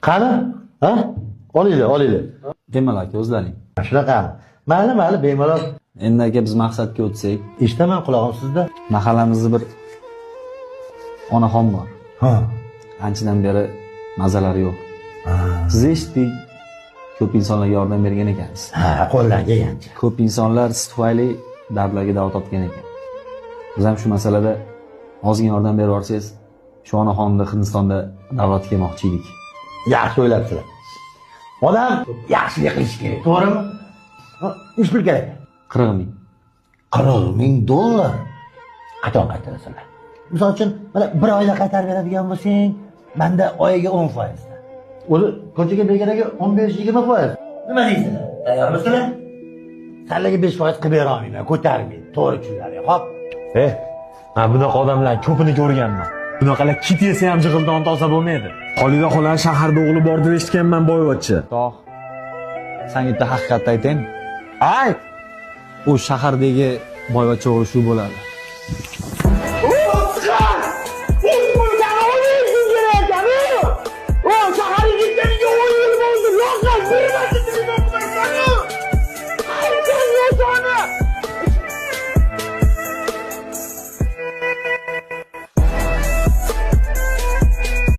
Qani? Ha? Olinglar. Bemalol aka, o'zlaring. Shunaqa. Mayli, bemalol. Endi aka biz maqsadga o'tsak, Eshitaman qulog'im sizda. mahallamizda bir onaxon bor. Ha. Anchadan beri mazalari yo'q. Siz eshitdik, ko'p insonlarga yordam bergan ekansiz. Ha, qo'ldan kelgancha. Ko'p insonlar siz tufayli dardlarga davo topgan ekan. Biz ham shu masalada ozgina yordam berib yuborsangiz, shu onaxonni Hindistonda davlat kelmoqchi edik. Yaxshi o'ylabsizlar. Odam yaxshilik qilish kerak, to'g'rimi? Ish pul kerak. 40 ming. 40 ming dollar. Qachon qaytarasanlar? Misol uchun, mana bir oyda qaytarib beradigan bo'lsang, menda oyiga 10%. O'zi ko'chaga berganiga 15-20%. Nima deysizlar? Tayyormisizlar? Sizlarga 5% qilib bera olmayman, ko'tarmaydi. To'g'ri tushunarli. Xo'p. Men bunaqa odamlar ko'pini ko'rganman. Bunaqalar kit yesa ham jig'ildan toza bo'lmaydi. Xolida xola shaharda o'g'li bor deb eshitganman boyvachcha. Tog'. Senga bitta haqiqatni aytaymi? Ayt. U shahardagi boyvachcha o'g'li shu bo'ladi.